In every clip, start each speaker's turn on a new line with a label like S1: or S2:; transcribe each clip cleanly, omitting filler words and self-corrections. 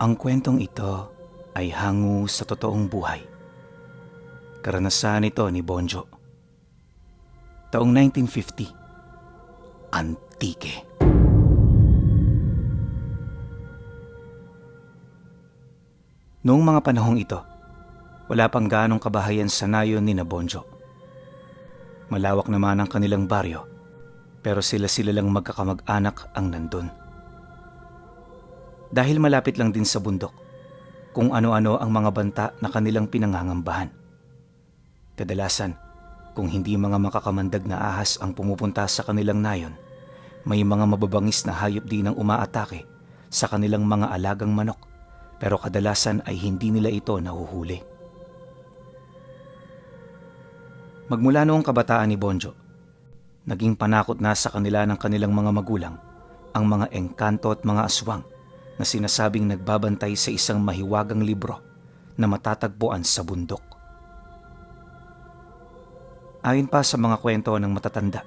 S1: Ang kwentong ito ay hango sa totoong buhay. Karanasan ito ni Bonjo. Taong 1950. Antique. Noong mga panahong ito, wala pang gaanong kabahayan sa nayon ni na Bonjo. Malawak naman ang kanilang baryo, pero sila lang magkakamag-anak ang nandun. Dahil malapit lang din sa bundok, kung ano-ano ang mga banta na kanilang pinangangambahan. Kadalasan, kung hindi mga makakamandag na ahas ang pumupunta sa kanilang nayon, may mga mababangis na hayop din ang umaatake sa kanilang mga alagang manok, pero kadalasan ay hindi nila ito nahuhuli. Magmula noong kabataan ni Bonjo, naging panakot na sa kanila ng kanilang mga magulang ang mga engkanto at mga aswang na sinasabing nagbabantay sa isang mahiwagang libro na matatagpuan sa bundok. Ayon pa sa mga kwento ng matatanda,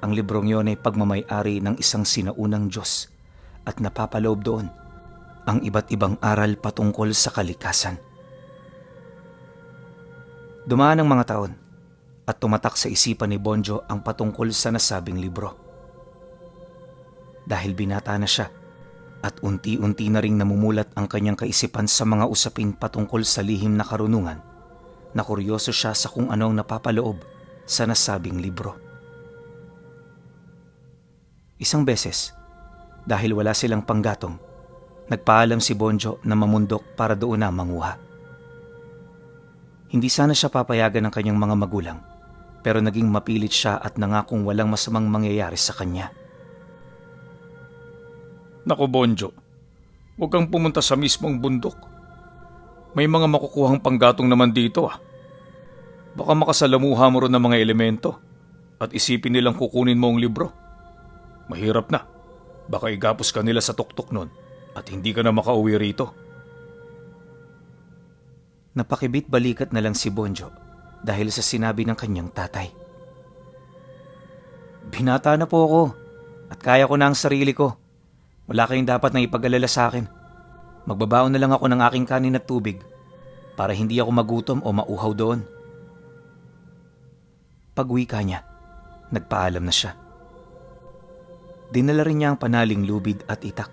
S1: ang librong yon ay pagmamay-ari ng isang sinaunang Diyos at napapaloob doon ang iba't ibang aral patungkol sa kalikasan. Dumaan ang mga taon at tumatak sa isipan ni Bonjo ang patungkol sa nasabing libro. Dahil binata na siya at unti-unti na ring namumulat ang kanyang kaisipan sa mga usapin patungkol sa lihim na karunungan, na kuryoso siya sa kung anong napapaloob sa nasabing libro. Isang beses, dahil wala silang panggatong, nagpaalam si Bonjo na mamundok para doon na manguha. Hindi sana siya papayagan ng kanyang mga magulang, pero naging mapilit siya at nangakong walang masamang mangyayari sa kanya.
S2: Naku Bonjo, huwag kang pumunta sa mismong bundok. May mga makukuhang panggatong naman dito ah. Baka makasalamuha mo ron ng mga elemento at isipin nilang kukunin mo ang libro. Mahirap na, baka igapos ka nila sa tuktok nun at hindi ka na makauwi rito.
S1: Napakibit balikat na lang si Bonjo dahil sa sinabi ng kanyang tatay. Binata na po ako at kaya ko na ang sarili ko. Wala kayong dapat na ipag-alala sa akin. Magbabaon na lang ako ng aking kanin at tubig para hindi ako magutom o mauhaw doon. Pag-uwi ka niya, nagpaalam na siya. Dinala rin niya ang panaling lubid at itak,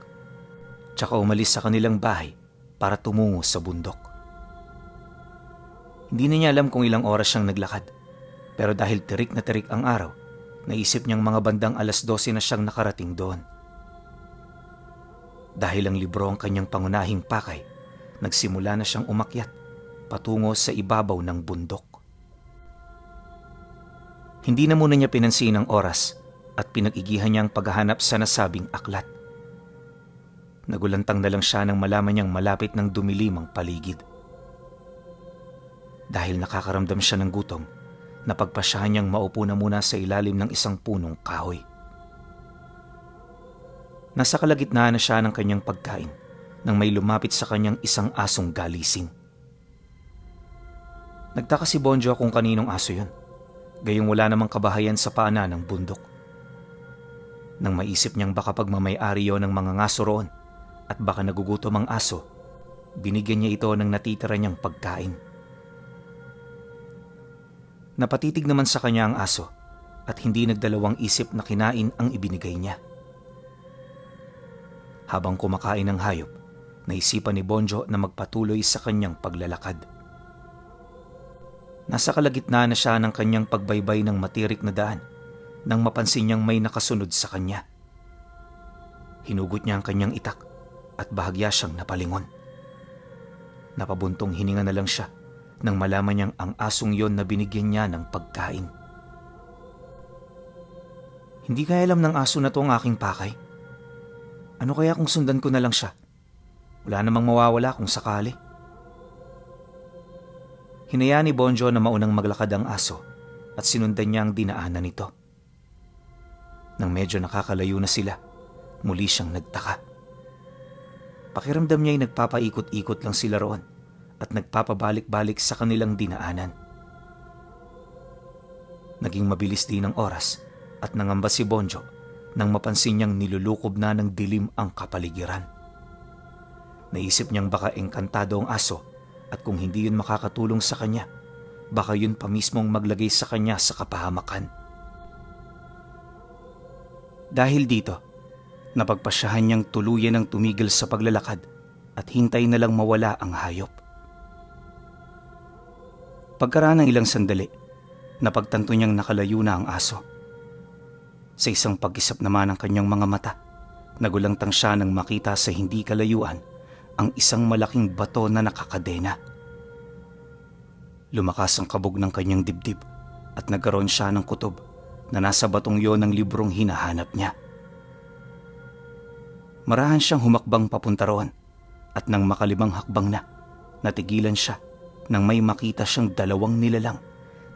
S1: tsaka umalis sa kanilang bahay para tumungo sa bundok. Hindi na niya alam kung ilang oras siyang naglakad, pero dahil tirik na tirik ang araw, naisip niyang mga bandang 12:00 na siyang nakarating doon. Dahil ang libro ang kanyang pangunahing pakay, nagsimula na siyang umakyat patungo sa ibabaw ng bundok. Hindi na muna niya pinansin ang oras at pinag-igihan niya ang paghahanap sa nasabing aklat. Nagulantang na lang siya nang malaman niyang malapit ng dumilim ang paligid. Dahil nakakaramdam siya ng gutom, napagpasyahan niyang maupo na muna sa ilalim ng isang punong kahoy. Nasa kalagitnaan na siya ng kanyang pagkain nang may lumapit sa kanyang isang asong galising. Nagtaka si Bonjo kung kaninong aso yun, gayong wala namang kabahayan sa paanan ng bundok. Nang maisip niyang baka pagmamay-ari yon ng mga ngaso roon at baka nagugutom ang aso, binigyan niya ito ng natitira niyang pagkain. Napatitig naman sa kanya ang aso at hindi nagdalawang isip na kinain ang ibinigay niya. Habang kumakain ng hayop, naisipan ni Bonjo na magpatuloy sa kanyang paglalakad. Nasa kalagitnaan na siya ng kanyang pagbaybay ng matirik na daan nang mapansin niyang may nakasunod sa kanya. Hinugot niya ang kanyang itak at bahagya siyang napalingon. Napabuntong hininga na lang siya nang malaman niyang ang asong yon na binigyan niya ng pagkain. Hindi kaya alam ng aso na to ang aking pakay? Ano kaya kung sundan ko na lang siya? Wala namang mawawala kung sakali. Hinayaan ni Bonjo na maunang maglakad ang aso at sinundan niya ang dinaanan nito. Nang medyo nakakalayo na sila, muli siyang nagtaka. Pakiramdam niya ay nagpapaikot-ikot lang sila roon at nagpapabalik-balik sa kanilang dinaanan. Naging mabilis din ang oras at nangamba si Bonjo nang mapansin niyang nilulukob na ng dilim ang kapaligiran. Naisip niyang baka engkantado ang aso at kung hindi yun makakatulong sa kanya, baka yun pa mismong maglagay sa kanya sa kapahamakan. Dahil dito, napagpasyahan niyang tuluyan ng tumigil sa paglalakad at hintay na lang mawala ang hayop. Pagkaraan ng ilang sandali, napagtanto niyang nakalayo na ang aso. Sa isang pag-isap naman ng kanyang mga mata, nagulantang siya nang makita sa hindi kalayuan ang isang malaking bato na nakakadena. Lumakas ang kabog ng kanyang dibdib at nagkaroon siya ng kutob na nasa batong yon ang librong hinahanap niya. Marahan siyang humakbang papunta roon at nang makalimang hakbang na, natigilan siya nang may makita siyang dalawang nilalang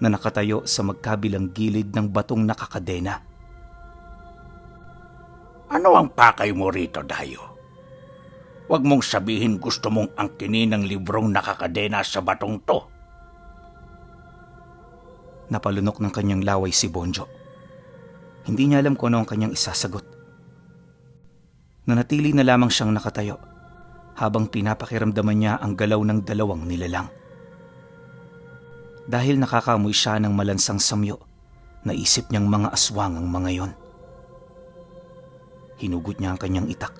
S1: na nakatayo sa magkabilang gilid ng batong nakakadena.
S3: Ano ang pakay mo rito, Dayo? Huwag mong sabihin gusto mong angkinin ng librong nakakadena sa batong to.
S1: Napalunok ng kanyang laway si Bonjo. Hindi niya alam kung ano ang kanyang isasagot. Nanatili na lamang siyang nakatayo habang pinapakiramdaman niya ang galaw ng dalawang nilalang. Dahil nakakamoy siya ng malansang samyo, naisip niyang mga aswang ang mga yon. Hinugot niya ang kanyang itak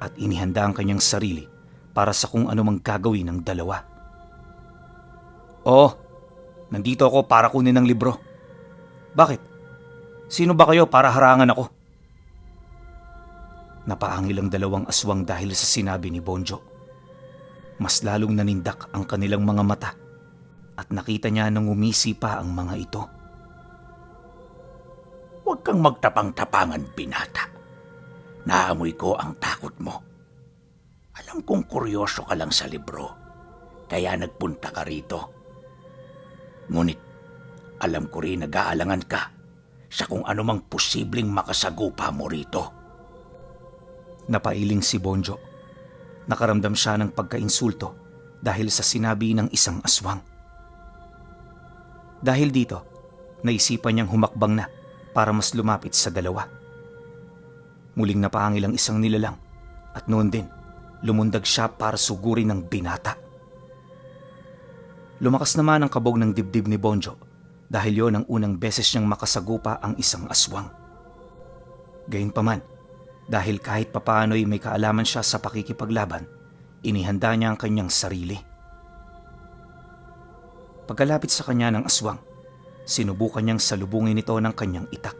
S1: at inihanda ang kanyang sarili para sa kung ano mang gagawin ng dalawa. "Oh, nandito ako para kunin ang libro." "Bakit? Sino ba kayo para harangan ako?" Napaangil ang dalawang aswang dahil sa sinabi ni Bonjo. Mas lalong nanindak ang kanilang mga mata at nakita niya nang umisi pa ang mga ito.
S3: Huwag kang magtapang-tapangan, binata. Naamoy ko ang takot mo. Alam kong kuryoso ka lang sa libro, kaya nagpunta ka rito. Ngunit, alam ko rin nag-aalangan ka sa kung anumang posibleng makasagupa mo rito.
S1: Napailing si Bonjo. Nakaramdam siya ng pagkainsulto dahil sa sinabi ng isang aswang. Dahil dito, naisipan niyang humakbang na para mas lumapit sa dalawa. Muling napaangil ang isang nilalang at noon din, lumundag siya para sugurin ng binata. Lumakas naman ang kabog ng dibdib ni Bonjo dahil yon ang unang beses niyang makasagupa ang isang aswang. Gayunpaman, dahil kahit papaano'y may kaalaman siya sa pakikipaglaban, inihanda niya ang kanyang sarili. Pagkalapit sa kanya ng aswang, sinubukan niyang salubungin ito ng kanyang itak.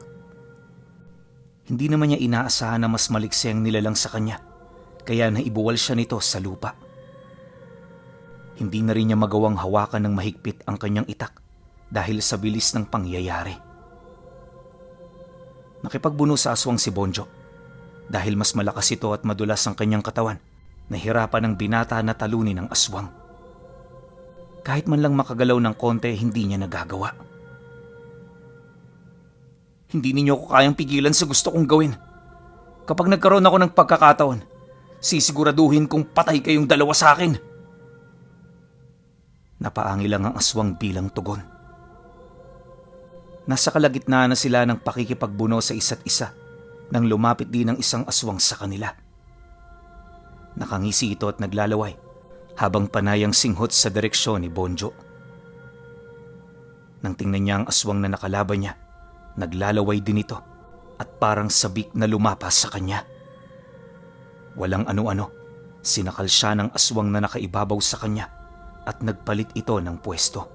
S1: Hindi naman niya inaasahan na mas maliksi ang nilalang sa kanya, kaya naibuwal siya nito sa lupa. Hindi na rin niya magawang hawakan ng mahigpit ang kanyang itak dahil sa bilis ng pangyayari. Nakipagbuno sa aswang si Bonjo. Dahil mas malakas ito at madulas ang kanyang katawan, nahirapan ng binata na talunin ang aswang. Kahit man lang makagalaw ng konti, hindi niya nagagawa. "Hindi ninyo ako kayang pigilan sa gusto kong gawin. Kapag nagkaroon ako ng pagkakataon, sisiguraduhin kong patay kayong dalawa sa akin." Napaangil lang ang aswang bilang tugon. Nasa kalagitnaan na sila ng pakikipagbuno sa isa't isa nang lumapit din ang isang aswang sa kanila. Nakangisi ito at naglalaway habang panayang singhot sa direksyon ni Bonjo. Nang tingnan niya ang aswang na nakalaban niya, naglalaway din ito at parang sabik na lumapas sa kanya. Walang ano-ano, sinakal siya ng aswang na nakaibabaw sa kanya at nagpalit ito ng pwesto.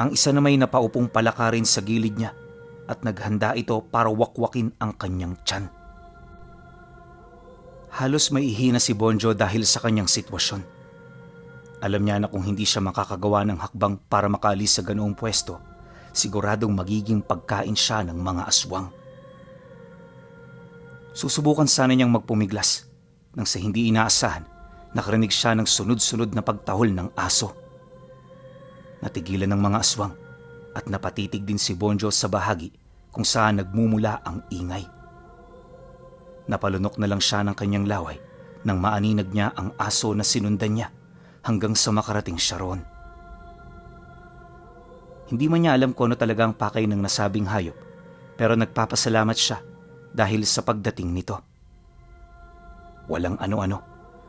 S1: Ang isa na may napaupong palakarin sa gilid niya at naghanda ito para wakwakin ang kanyang tiyan. Halos maihina si Bonjo dahil sa kanyang sitwasyon. Alam niya na kung hindi siya makakagawa ng hakbang para makaalis sa ganoong pwesto, siguradong magiging pagkain siya ng mga aswang. Susubukan sana niyang magpumiglas nang sa hindi inaasahan, nakarinig siya ng sunod-sunod na pagtahol ng aso. Natigilan ng mga aswang at napatitig din si Bonjo sa bahagi kung saan nagmumula ang ingay. Napalunok na lang siya ng kanyang laway nang maaninag niya ang aso na sinundan niya hanggang sa makarating siya roon. Hindi man niya alam kung ano talaga ang pakay ng nasabing hayop, pero nagpapasalamat siya dahil sa pagdating nito. Walang ano-ano,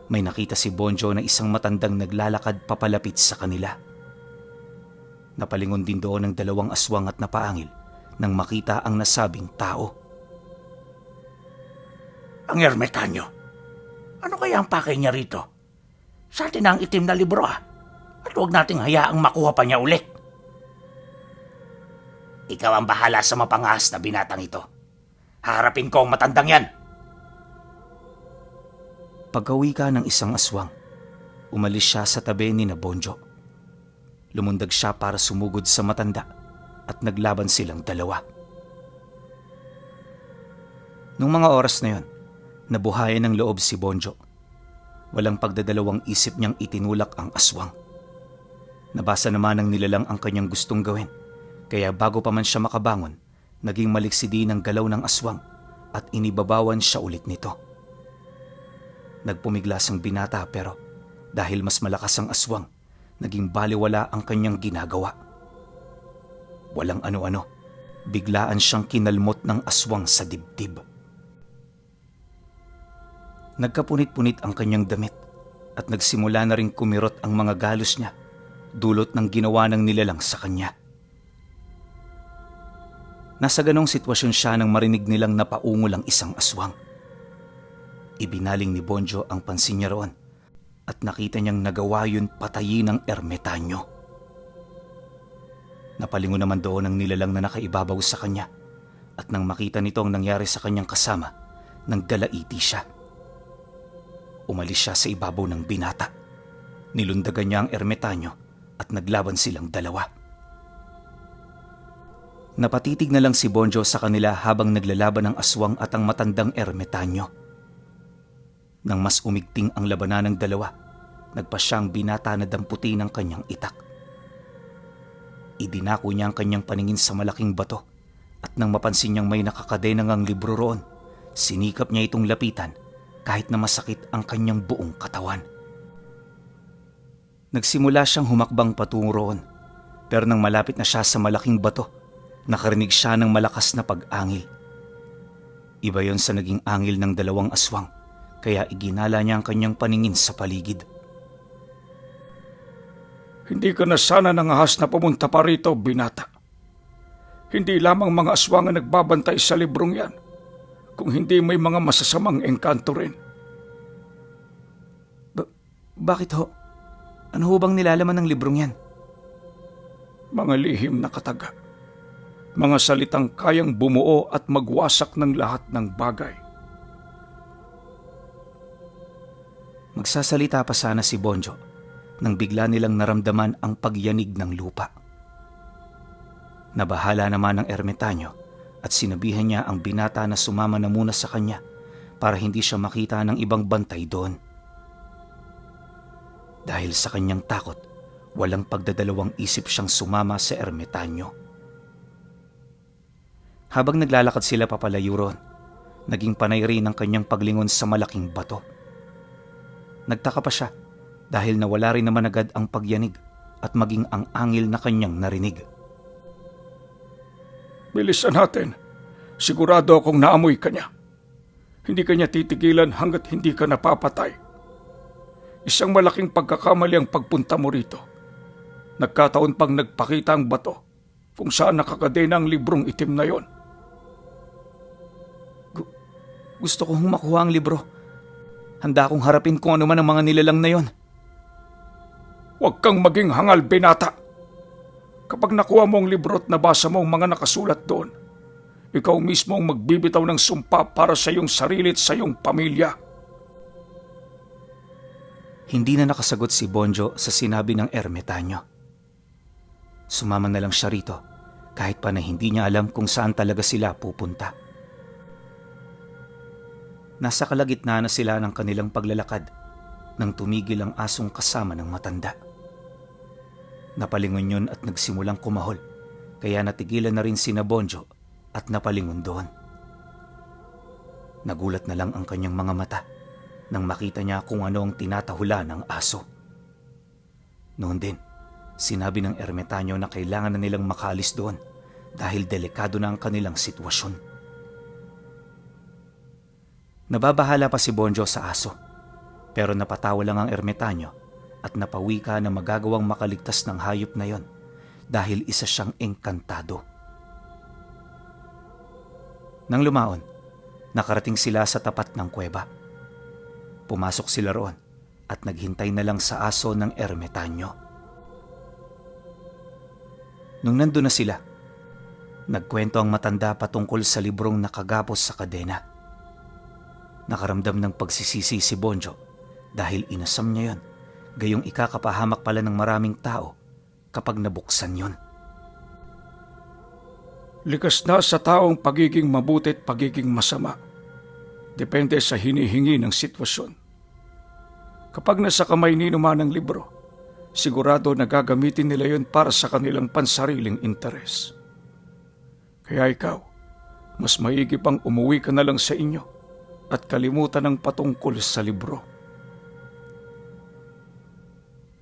S1: may nakita si Bonjo na isang matandang naglalakad papalapit sa kanila. Napalingon din doon ng dalawang aswang at napaangil nang makita ang nasabing tao.
S3: Ang ermitanyo. Ano kaya ang pakay niya rito? Sa atin ang itim na libro At huwag nating hayaang makuha pa niya ulit. Ikaw ang bahala sa mapangahas na binatang ito. Haharapin ko ang matandang yan.
S1: Pagkawi ka ng isang aswang, umalis siya sa tabi ni na Bonjo. Lumundag siya para sumugod sa matanda at naglaban silang dalawa. Nung mga oras na yon, nabuhayan ng loob si Bonjo. Walang pagdadalawang isip niyang itinulak ang aswang. Nabasa naman ng nilalang ang kanyang gustong gawin, kaya bago pa man siya makabangon, naging maliksi din ang galaw ng aswang at inibabawan siya ulit nito. Nagpumiglas ang binata pero dahil mas malakas ang aswang, naging baliwala ang kanyang ginagawa. Walang ano-ano, biglaan siyang kinalmot ng aswang sa dibdib. Nagkapunit-punit ang kanyang damit at nagsimula na ring kumirot ang mga galos niya, dulot ng ginawa ng nilalang sa kanya. Nasa ganong sitwasyon siya nang marinig nilang napaungol ang isang aswang. Ibinaling ni Bonjo ang pansin niya roon at nakita niyang nagawa yun patayin ng ermitanyo. Napalingon naman doon ang nilalang na nakaibabaw sa kanya at nang makita nito ang nangyari sa kanyang kasama, nang dalaiti siya. Umalis siya sa ibabaw ng binata. Nilundagan niya ang ermitanyo at naglaban silang dalawa. Napatitig na lang si Bonjo sa kanila habang naglalaban ang aswang at ang matandang ermitanyo. Nang mas umigting ang labanan ng dalawa, nagpa siyang binata na damputi ng kanyang itak. Idinako niya ang kanyang paningin sa malaking bato at nang mapansin niyang may nakakadenang ang libro roon, sinikap niya itong lapitan kahit na masakit ang kanyang buong katawan. Nagsimula siyang humakbang patungo roon, pero nang malapit na siya sa malaking bato, nakarinig siya ng malakas na pag-angil. Iba yon sa naging angil ng dalawang aswang, kaya iginala niya ang kanyang paningin sa paligid.
S2: Hindi ka na sana nangahas na pumunta pa rito, binata. Hindi lamang mga aswang ang nagbabantay sa librong yan, kung hindi may mga masasamang engkanto rin.
S1: Bakit ho? Ano ho bang nilalaman ng librong yan?
S2: Mga lihim na kataga. Mga salitang kayang bumuo at magwasak ng lahat ng bagay.
S1: Magsasalita pa sana si Bonjo nang bigla nilang naramdaman ang pagyanig ng lupa. Nabahala naman ang ermitanyo at sinabihan niya ang binata na sumama na muna sa kanya para hindi siya makita ng ibang bantay doon. Dahil sa kanyang takot, walang pagdadalawang isip siyang sumama sa ermitanyo. Habang naglalakad sila papalayo roon, naging panay rin ang kanyang paglingon sa malaking bato. Nagtaka pa siya dahil nawala rin naman agad ang pagyanig at maging ang angil na kanyang narinig.
S2: Bilisan natin. Sigurado akong naamoy ka niya. Hindi ka niya titigilan hanggat hindi ka napapatay. Isang malaking pagkakamali ang pagpunta mo rito. Nagkataon pang nagpakita ang bato kung saan nakakadena ang librong itim na yon.
S1: Gusto kong makuha ang libro. Handa akong harapin kung ano man ang mga nilalang na yon.
S2: Huwag kang maging hangal, binata. Kapag nakuha mo ang libro at nabasa mo ang mga nakasulat doon, ikaw mismo ang magbibitaw ng sumpa para sa iyong sarili at sa iyong pamilya.
S1: Hindi na nakasagot si Bonjo sa sinabi ng ermitanyo. Sumama na lang siya rito kahit pa na hindi niya alam kung saan talaga sila pupunta. Nasa kalagitnaan na sila ng kanilang paglalakad nang tumigil ang asong kasama ng matanda. Napalingon yun at nagsimulang kumahol, kaya natigilan na rin sina Bonjo at napalingon doon. Nagulat na lang ang kanyang mga mata nang makita niya kung ano ang tinatahula ng aso. Noon din, sinabi ng ermitanyo na kailangan na nilang makaalis doon dahil delikado na ang kanilang sitwasyon. Nababahala pa si Bonjo sa aso. Pero napatawa lang ang ermitanyo at napawi ka na magagawang makaligtas ng hayop na yon dahil isa siyang engkantado. Nang lumaon, nakarating sila sa tapat ng kuweba. Pumasok sila roon at naghintay na lang sa aso ng ermitanyo. Nung nandun na sila, nagkwento ang matanda patungkol sa librong nakagapos sa kadena. Nakaramdam ng pagsisisi si Bonjo dahil inasam niya yon, gayong ikakapahamak pala ng maraming tao kapag nabuksan yon.
S2: Likas na sa taong pagiging mabuti at pagiging masama. Depende sa hinihingi ng sitwasyon. Kapag nasa kamay ni naman ang libro, sigurado na gagamitin nila yon para sa kanilang pansariling interes. Kaya ikaw, mas maigi pang umuwi ka na lang sa inyo at kalimutan ang patungkol sa libro.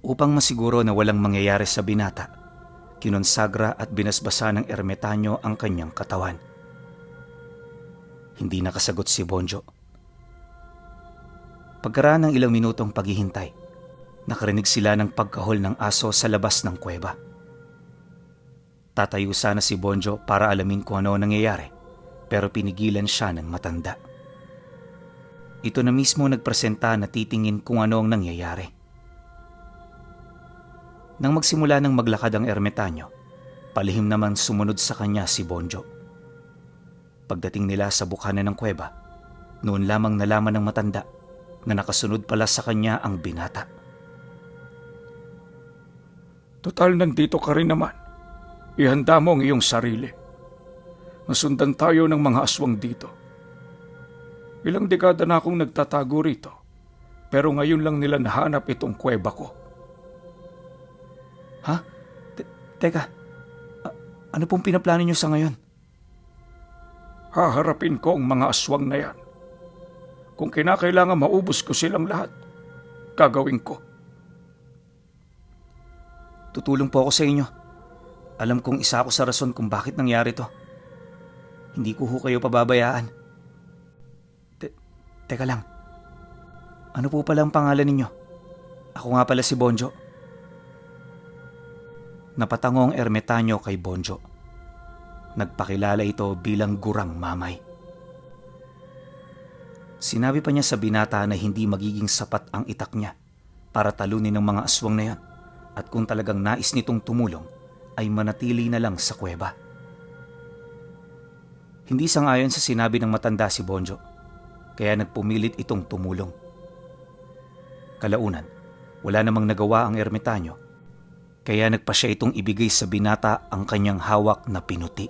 S1: Upang masiguro na walang mangyayari sa binata, kinonsagra at binasbasa ng ermitanyo ang kanyang katawan. Hindi nakasagot si Bonjo. Pagkaraan ng ilang minutong paghihintay, nakarinig sila ng pagkahol ng aso sa labas ng kuweba. Tatayo sana si Bonjo para alamin kung ano nangyayari, pero pinigilan siya ng matanda. Ito na mismo nagpresenta na titingin kung ano ang nangyayari. Nang magsimula ng maglakad ang ermitanyo, palihim naman sumunod sa kanya si Bonjo. Pagdating nila sa bukhanan ng kuweba, noon lamang nalaman ng matanda na nakasunod pala sa kanya ang binata.
S2: Total, nandito ka rin naman. Ihanda mo ang iyong sarili. Masundan tayo ng mga aswang dito. Ilang dekada na akong nagtatago rito, pero ngayon lang nila nahanap itong kuweba ko.
S1: Ha? Teka, ano pong pinaplano niyo sa ngayon?
S2: Haharapin ko ang mga aswang na yan. Kung kinakailangan maubos ko silang lahat, gagawin ko.
S1: Tutulong po ako sa inyo. Alam kong isa ako sa rason kung bakit nangyari to. Hindi ko ho kayo pababayaan. Teka lang. Ano po pala ang pangalan ninyo? Ako nga pala si Bonjo. Napatango ang ermitanyo kay Bonjo. Nagpakilala ito bilang Gurang Mamay. Sinabi pa niya sa binata na hindi magiging sapat ang itak niya para talunin ng mga aswang na yan, at kung talagang nais nitong tumulong ay manatili na lang sa kuweba. Hindi sangayon sa sinabi ng matanda si Bonjo, kaya nagpumilit itong tumulong. Kalaunan, wala namang nagawa ang ermitanyo, kaya nagpa siya itong ibigay sa binata ang kanyang hawak na pinuti.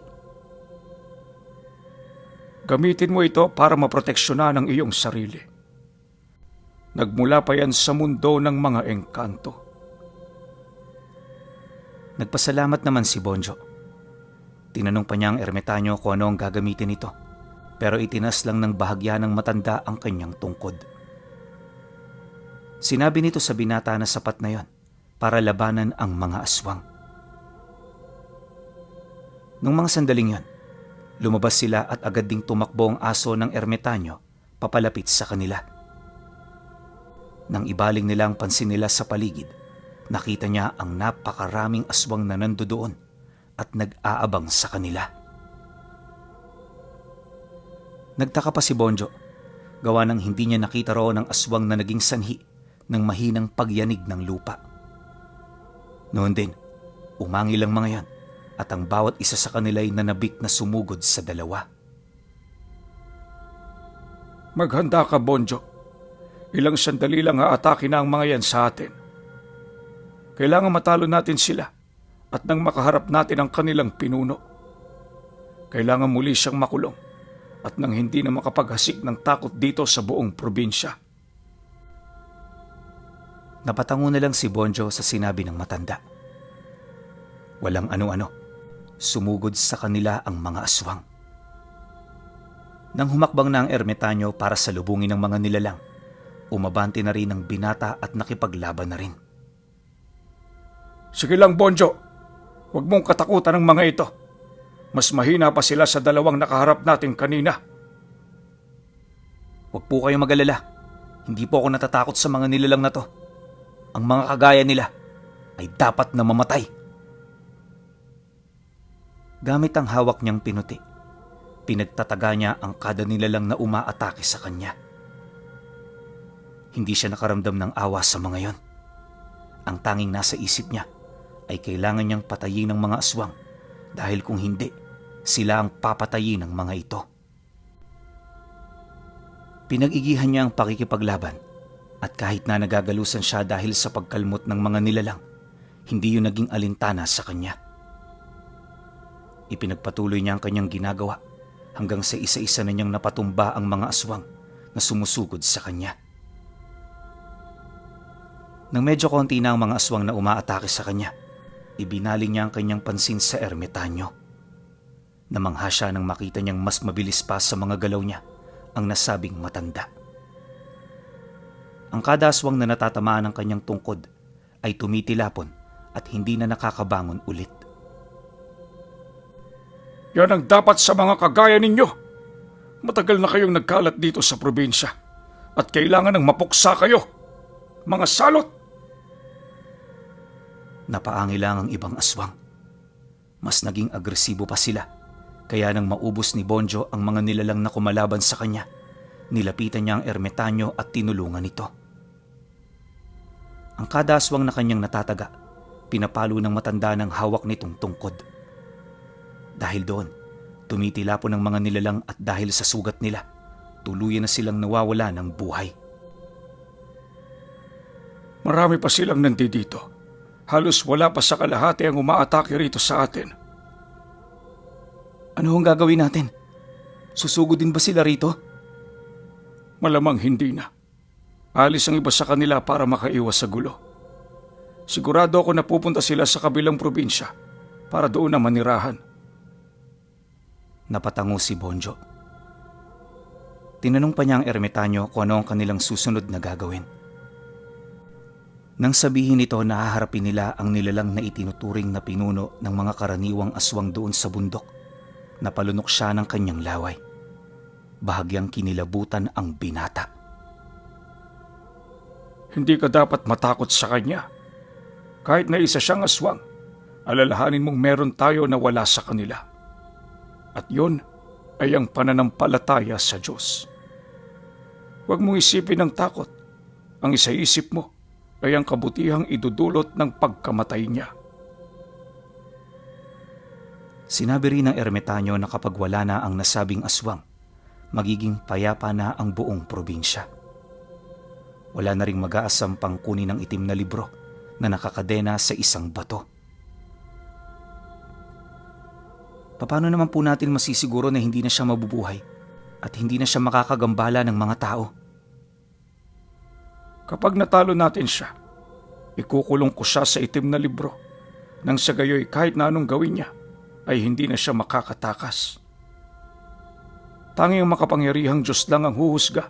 S2: Gamitin mo ito para maproteksyonan ang iyong sarili. Nagmula pa yan sa mundo ng mga engkanto.
S1: Nagpasalamat naman si Bonjo. Tinanong pa niya ang ermitanyo kung ano ang gagamitin ito, pero itinas lang ng bahagya ng matanda ang kanyang tungkod. Sinabi nito sa binata na sapat na yon para labanan ang mga aswang. Nung mga sandaling yon, lumabas sila at agad ding tumakbo ang aso ng ermitanyo papalapit sa kanila. Nang ibaling nila ang pansin nila sa paligid, nakita niya ang napakaraming aswang na nandoon at nag-aabang sa kanila. Nagtaka pa si Bonjo, gawa ng hindi niya nakita roon ang aswang na naging sanhi ng mahinang pagyanig ng lupa. Noon din, umangil ang mga yan at ang bawat isa sa kanila ay nanabik na sumugod sa dalawa.
S2: Maghanda ka, Bonjo. Ilang sandali lang aatake na ang mga yan sa atin. Kailangan matalo natin sila at nang makaharap natin ang kanilang pinuno. Kailangan muli siyang makulong at nang hindi na makapaghasik ng takot dito sa buong probinsya.
S1: Napatango na lang si Bonjo sa sinabi ng matanda. Walang ano-ano, sumugod sa kanila ang mga aswang. Nang humakbang na ang ermitanyo para salubungin ng mga nilalang, umabante na rin ang binata at nakipaglaban na rin.
S2: Sige lang, Bonjo. Huwag mong katakutan ang mga ito. Mas mahina pa sila sa dalawang nakaharap natin kanina.
S1: Huwag po kayong mag-alala. Hindi po ako natatakot sa mga nilalang na to. Ang mga kagaya nila ay dapat na mamatay. Gamit ang hawak niyang pinuti, pinagtataga niya ang kada nilalang na umaatake sa kanya. Hindi siya nakaramdam ng awa sa mga yon. Ang tanging nasa isip niya ay kailangan niyang patayin ng mga aswang dahil kung hindi, sila ang papatayin ng mga ito. Pinag-igihan niya ang pakikipaglaban at kahit na nagagalusan siya dahil sa pagkalmot ng mga nilalang, hindi yun naging alintana sa kanya. Ipinagpatuloy niya ang kanyang ginagawa hanggang sa isa-isa na niyang napatumba ang mga aswang na sumusugod sa kanya. Nang medyo konti na ang mga aswang na umaatake sa kanya, ibinaling niya ang kanyang pansin sa ermitanyo. Namangha siya nang makita niyang mas mabilis pa sa mga galaw niya ang nasabing matanda. Ang kada aswang na natatamaan ng kanyang tungkod ay tumitilapon at hindi na nakakabangon ulit.
S2: Yan ang dapat sa mga kagaya ninyo. Matagal na kayong nagkalat dito sa probinsya at kailangan ng mapuksa kayo. Mga salot!
S1: Napaangi lang ang ibang aswang. Mas naging agresibo pa sila, kaya nang maubos ni Bonjo ang mga nilalang na kumalaban sa kanya, nilapitan niya ang ermitanyo at tinulungan ito. Ang kada aswang na kanyang natataga, pinapalo ng matanda ng hawak nitong tungkod. Dahil doon, tumitilapon ng mga nilalang at dahil sa sugat nila, tuluyan na silang nawawala ng buhay.
S2: Marami pa silang nandito. Halos wala pa sa kalahati ang umaatake rito sa atin.
S1: Ano ang gagawin natin? Susugod din ba sila rito?
S2: Malamang hindi na. Alis ang iba sa kanila para makaiwas sa gulo. Sigurado ako na pupunta sila sa kabilang probinsya para doon na manirahan.
S1: Napatango si Bonjo. Tinanong pa niya ang ermitanyo kung ano ang kanilang susunod na gagawin. Nang sabihin nito na haharapin nila ang nilalang na itinuturing na pinuno ng mga karaniwang aswang doon sa bundok, napalunok siya ng kanyang laway. Bahagyang kinilabutan ang binata.
S2: Hindi ka dapat matakot sa kanya. Kahit na isa siyang aswang, alalahanin mong meron tayo na wala sa kanila. At yun ay ang pananampalataya sa Diyos. Huwag mong isipin ng takot. Ang isaisip mo ay ang kabutihang idudulot ng pagkamatay niya.
S1: Sinabi rin ng ermitanyo na kapag wala na ang nasabing aswang, magiging payapa na ang buong probinsya. Wala na ring mag-aasam pang kunin ng itim na libro na nakakadena sa isang bato. Paano naman po natin masisiguro na hindi na siya mabubuhay at hindi na siya makakagambala ng mga tao?
S2: Kapag natalo natin siya, ikukulong ko siya sa itim na libro nang sa gayoy kahit na anong gawin niya ay hindi na siya makakatakas. Tanging ang makapangyarihang Diyos lang ang huhusga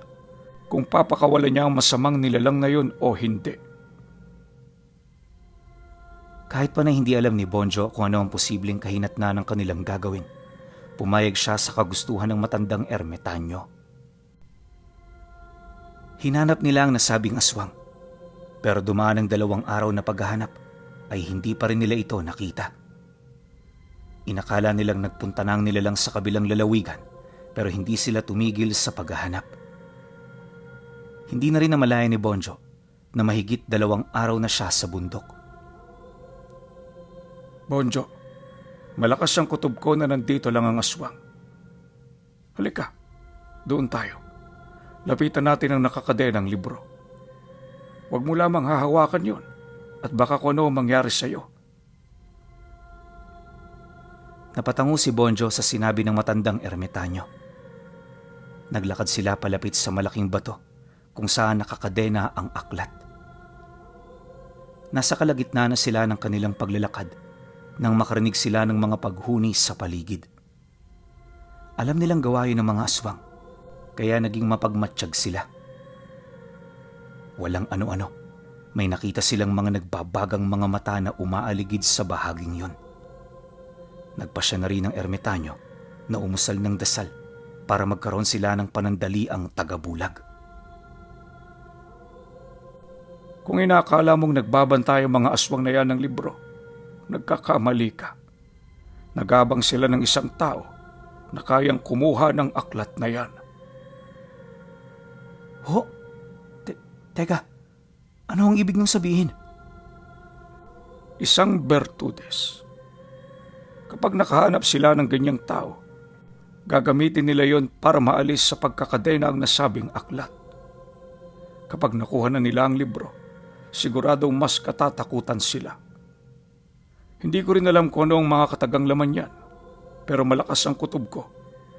S2: kung papakawalan niya ang masamang nilalang na yun o hindi.
S1: Kahit pa na hindi alam ni Bonjo kung ano ang posibleng kahinatnan ng kanilang gagawin, pumayag siya sa kagustuhan ng matandang ermitanyo. Hinanap nila ang nasabing aswang, pero dumaan ang 2 araw na paghahanap ay hindi pa rin nila ito nakita. Inakala nilang nagpunta na ang nilalang sa kabilang lalawigan, pero hindi sila tumigil sa paghahanap. Hindi na rin namalayan ni Bonjo na mahigit 2 araw na siya sa bundok.
S2: Bonjo, malakas ang kutob ko na nandito lang ang aswang. Halika, doon tayo. Lapitan natin ang nakakadenang libro. Huwag mo lamang hahawakan yun at baka kung ano mangyari sa iyo.
S1: Napatango si Bonjo sa sinabi ng matandang ermitanyo. Naglakad sila palapit sa malaking bato kung saan nakakadena ang aklat. Nasa kalagitnaan na sila ng kanilang paglalakad nang makarinig sila ng mga paghuni sa paligid. Alam nilang gawain ng mga aswang, kaya naging mapagmatsyag sila. Walang ano-ano, may nakita silang mga nagbabagang mga mata na umaaligid sa bahaging yon. Nagpasya na rin ang ermitanyo na umusal ng dasal para magkaroon sila ng panandaliang tagabulag.
S2: Kung inakala mong nagbabantay ang mga aswang na yan ng libro, nagkakamali ka. Nagabang sila ng isang tao na kayang kumuha ng aklat na yan.
S1: Ho? Teka, ano ang ibig niyong sabihin?
S2: Isang Bertudes. Kapag nakahanap sila ng ganyang tao, gagamitin nila yon para maalis sa pagkakadena ang nasabing aklat. Kapag nakuha na nila ang libro, siguradong mas katatakutan sila. Hindi ko rin alam kung ano ang mga katagang laman yan, pero malakas ang kutob ko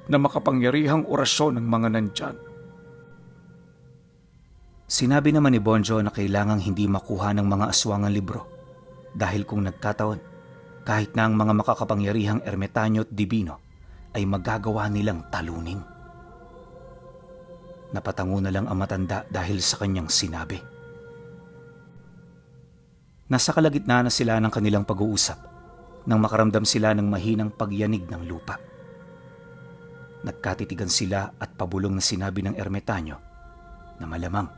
S2: na makapangyarihang orasyon ng mga nandyan.
S1: Sinabi naman ni Bonjo na kailangang hindi makuha ng mga aswang ang libro dahil kung nagkataon, kahit na ang mga makakapangyarihang ermitanyo at dibino ay magagawa nilang talunin. Napatango na lang ang matanda dahil sa kanyang sinabi. Nasa kalagitnaan na sila ng kanilang pag-uusap nang makaramdam sila ng mahinang pagyanig ng lupa. Nagkatitigan sila at pabulong na sinabi ng ermitanyo na malamang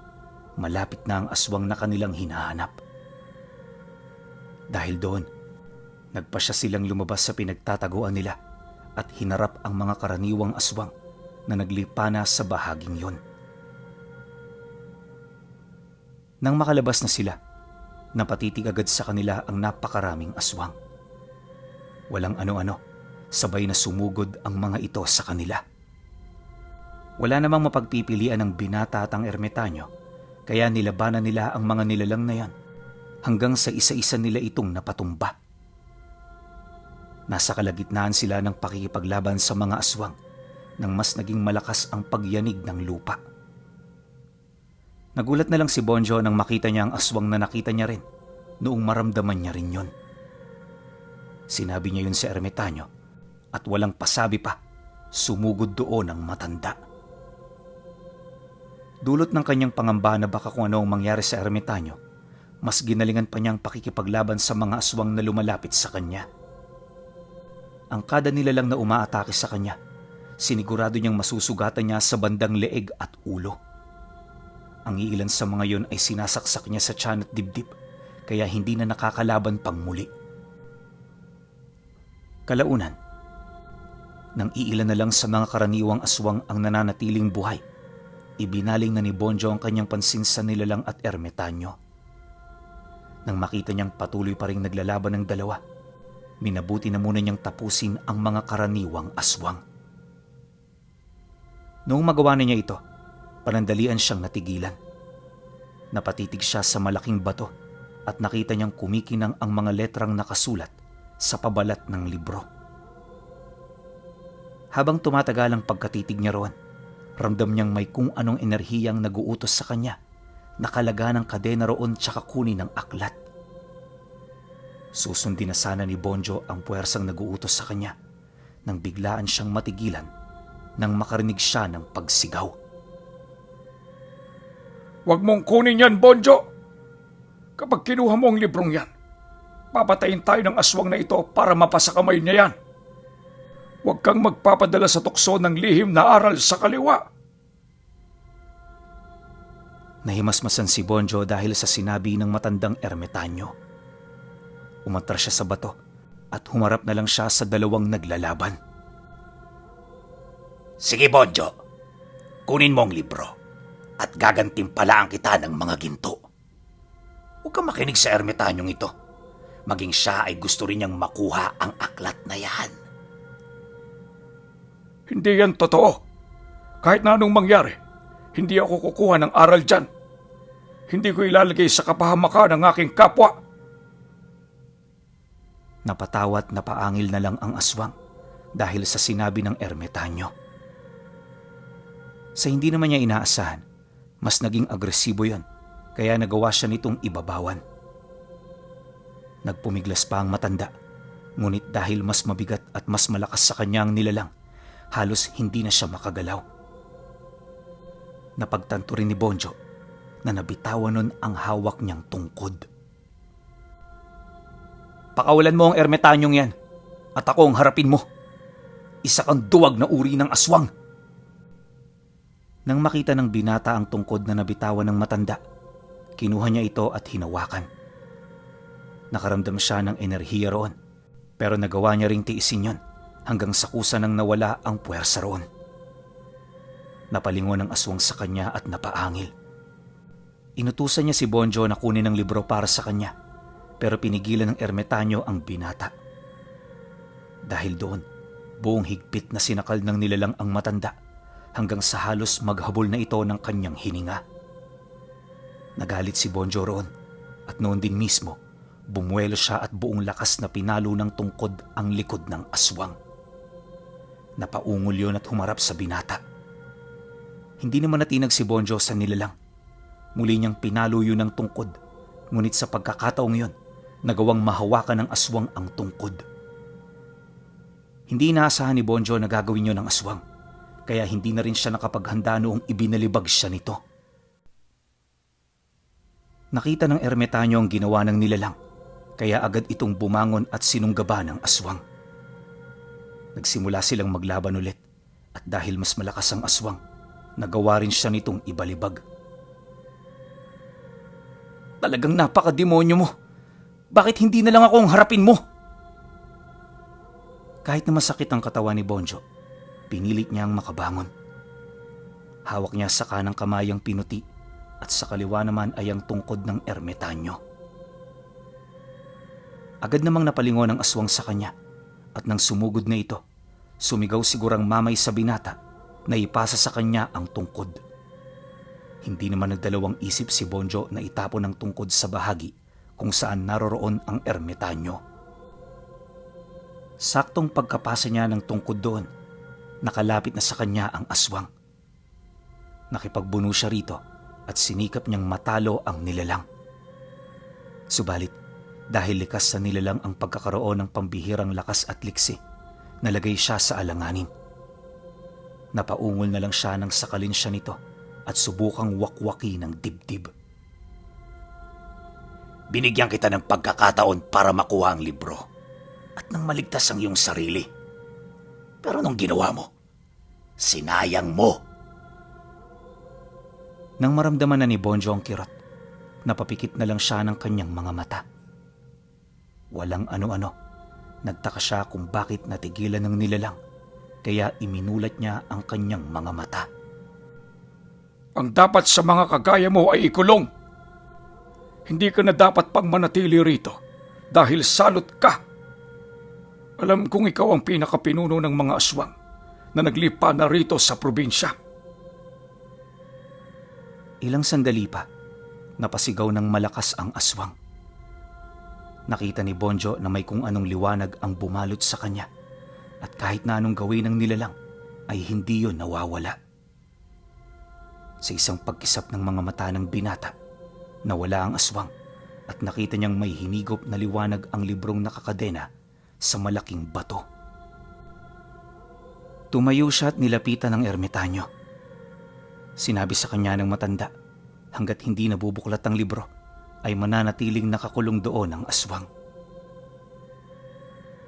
S1: malapit na ang aswang na kanilang hinahanap. Dahil doon, nagpasya silang lumabas sa pinagtataguan nila at hinarap ang mga karaniwang aswang na naglipana sa bahaging yon. Nang makalabas na sila, napatitig agad sa kanila ang napakaraming aswang. Walang ano-ano, sabay na sumugod ang mga ito sa kanila. Wala namang mapagpipilian ng binata at ang ermitanyo, kaya nilabanan nila ang mga nilalang na yan hanggang sa isa-isa nila itong napatumba. Nasa kalagitnaan sila ng pakikipaglaban sa mga aswang nang mas naging malakas ang pagyanig ng lupa. Nagulat na lang si Bonjo nang makita niya ang aswang na nakita niya rin noong maramdaman niya rin yun. Sinabi niya yun sa ermitanyo at walang pasabi pa, sumugod doon ang matanda. Dulot ng kanyang pangamba na baka kung ano ang mangyari sa ermitanyo, mas ginalingan pa niyang pakikipaglaban sa mga aswang na lumalapit sa kanya. Ang kada nilalang na umaatake sa kanya, sinigurado niyang masusugatan niya sa bandang leeg at ulo. Ang iilan sa mga yon ay sinasaksak niya sa tiyan at dibdib, kaya hindi na nakakalaban pang muli. Kalaunan, nang iilan na lang sa mga karaniwang aswang ang nananatiling buhay, ibinaling na ni Bonjo ang kanyang pansin sa nilalang at ermitanyo. Nang makita niyang patuloy pa rin naglalaban ng dalawa, minabuti na muna niyang tapusin ang mga karaniwang aswang. Noong magawa na niya ito, panandalian siyang natigilan. Napatitig siya sa malaking bato at nakita niyang kumikinang ang mga letrang nakasulat sa pabalat ng libro. Habang tumatagal ang pagkatitig niya roon, ramdam niyang may kung anong enerhiyang naguutos sa kanya, nakalaga ng kadena roon tsaka kunin ng aklat. Susundin na sana ni Bonjo ang puwersang naguutos sa kanya nang biglaan siyang matigilan nang makarinig siya ng pagsigaw.
S2: Huwag mong kunin yan, Bonjo! Kapag kinuha mo ang librong yan, papatayin tayo ng aswang na ito para mapasa kamay niya yan. Huwag kang magpapadala sa tukso ng lihim na aral sa kaliwa.
S1: Nahimasmasan si Bonjo dahil sa sinabi ng matandang ermitanyo. Umatras siya sa bato at humarap na lang siya sa dalawang naglalaban.
S3: Sige, Bonjo. Kunin mo ang libro at gagantimpalaan kita ng mga ginto. Huwag kang makinig sa ermitanyong ito. Maging siya ay gusto rin niyang makuha ang aklat na yan.
S2: Hindi yan totoo. Kahit na anong mangyari, hindi ako kukuha ng aral dyan. Hindi ko ilalagay sa kapahamakan ng aking kapwa.
S1: Napatawat na paangil na lang ang aswang dahil sa sinabi ng ermitanyo. Sa hindi naman niya inaasahan, mas naging agresibo yon, kaya nagawa siya nitong ibabawan. Nagpumiglas pa ang matanda, ngunit dahil mas mabigat at mas malakas sa kanya ang nilalang, halos hindi na siya makagalaw. Napagtanto rin ni Bonjo na nabitawan nun ang hawak niyang tungkod. Pakawalan mo ang ermitanyong yan at ako ang harapin mo. Isa kang duwag na uri ng aswang. Nang makita ng binata ang tungkod na nabitawan ng matanda, Kinuha niya ito at hinawakan. Nakaramdam siya ng enerhiya roon, pero nagawa niya ring tiisin yon hanggang sa kusa nang nawala ang puwersa roon. Napalingon ang aswang sa kanya at napaangil. Inutusan niya si Bonjo na kunin ang libro para sa kanya, pero pinigilan ng ermitanyo ang binata. Dahil doon, buong higpit na sinakal ng nilalang ang matanda hanggang sa halos maghabol na ito ng kanyang hininga. Nagalit si Bonjo roon at noon din mismo, bumuelo siya at buong lakas na pinalo ng tungkod ang likod ng aswang. Napaungol yun at humarap sa binata. Hindi naman natinag si Bonjo sa nilalang. Muli niyang pinalo yun ng tungkod, ngunit sa pagkakataong yun, nagawang mahawakan ng aswang ang tungkod. Hindi inaasahan ni Bonjo na gagawin yun ng aswang, kaya hindi na rin siya nakapaghanda noong ibinalibag siya nito. Nakita ng ermitanyo ang ginawa ng nilalang, kaya agad itong bumangon at sinunggaba ng aswang. Nagsimula silang maglaban ulit, at dahil mas malakas ang aswang, nagawa rin siya nitong ibalibag. Talagang napaka-demonyo mo! Bakit hindi na lang ako ang harapin mo? Kahit na masakit ang katawan ni Bonjo, pinilit niyang makabangon. Hawak niya sa kanang kamay ang pinuti at sa kaliwa naman ay ang tungkod ng ermitanyo. Agad namang napalingon ang aswang sa kanya at nang sumugod na ito, sumigaw sigurang mamay sa binata na ipasa sa kanya ang tungkod. Hindi naman nagdalawang isip si Bonjo na itapon ang tungkod sa bahagi kung saan naroroon ang ermitanyo. Saktong pagkapasa niya ng tungkod doon, nakalapit na sa kanya ang aswang. Nakipagbuno siya rito at sinikap niyang matalo ang nilalang. Subalit, dahil likas sa nilalang ang pagkakaroon ng pambihirang lakas at liksi, nalagay siya sa alanganin. Napaungol na lang siya nang sakalin siya nito at subukang wakwaki ng dibdib.
S3: Binigyan kita ng pagkakataon para makuha ang libro at nang maligtas ang iyong sarili. Pero nung ginawa mo, sinayang mo.
S1: Nang maramdaman na ni Bonjo ang kirot, napapikit na lang siya ng kanyang mga mata. Walang ano-ano, nagtaka siya kung bakit natigilan ng nilalang, kaya iminulat niya ang kanyang mga mata.
S2: Ang dapat sa mga kagaya mo ay ikulong. Hindi ka na dapat pang manatili rito dahil salot ka. Alam kong ikaw ang pinakapinuno ng mga aswang na naglipa na rito sa probinsya.
S1: Ilang sandali pa, napasigaw ng malakas ang aswang. Nakita ni Bonjo na may kung anong liwanag ang bumalot sa kanya at kahit na anong gawin ng nilalang ay hindi yon nawawala. Sa isang pagkisap ng mga mata ng binata, nawala ang aswang at nakita niyang may hinigop na liwanag ang librong nakakadena sa malaking bato. Tumayo siya at nilapitan ng ermitanyo. Sinabi sa kanya ng matanda, hanggat hindi nabubuklat ang libro, ay mananatiling nakakulong doon ang aswang.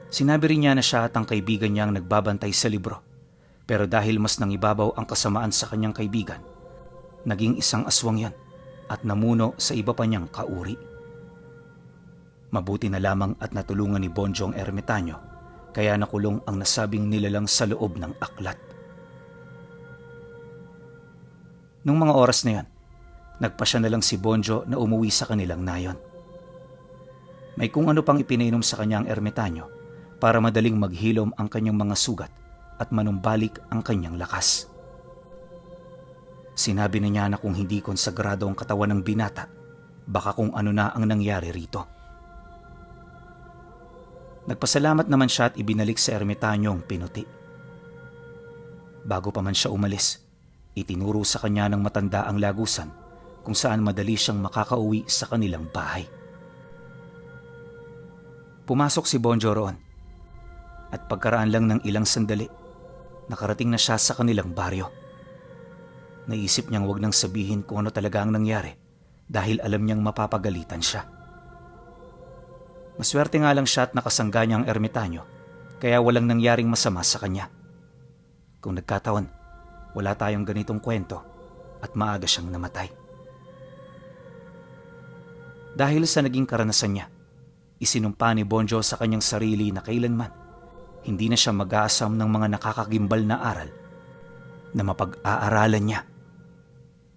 S1: Sinabi rin niya na siya at ang kaibigan niya ang nagbabantay sa libro, pero dahil mas nangibabaw ang kasamaan sa kanyang kaibigan, naging isang aswang yan at namuno sa iba pa niyang kauri. Mabuti na lamang at natulungan ni Bonjo ang ermitanyo, kaya nakulong ang nasabing nilalang sa loob ng aklat. Nung mga oras na yan, nagpasya na lang si Bonjo na umuwi sa kanilang nayon. May kung ano pang ipinainom sa kanya ang ermitanyo para madaling maghilom ang kanyang mga sugat at manumbalik ang kanyang lakas. Sinabi na niya na kung hindi konsagrado ang katawan ng binata, baka kung ano na ang nangyari rito. Nagpasalamat naman siya at ibinalik sa ermitanyo ang pinuti. Bago pa man siya umalis, itinuro sa kanya ng matanda ang lagusan kung saan madali siyang makakauwi sa kanilang bahay. Pumasok si Bonjo roon at pagkaraan lang ng ilang sandali, nakarating na siya sa kanilang baryo. Naisip niyang wag nang sabihin kung ano talaga ang nangyari dahil alam niyang mapapagalitan siya. Maswerte nga lang siya at nakasangga niya ang ermitanyo, kaya walang nangyaring masama sa kanya. Kung nagkataon, wala tayong ganitong kwento at maaga siyang namatay. Dahil sa naging karanasan niya, isinumpa ni Bonjo sa kanyang sarili na kailanman hindi na siya mag-aasam ng mga nakakagimbal na aral na mapag-aaralan niya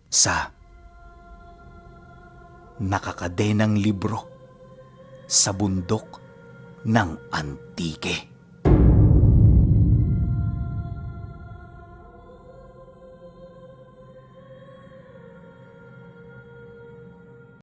S1: sa nakakadenang libro sa bundok ng Antique.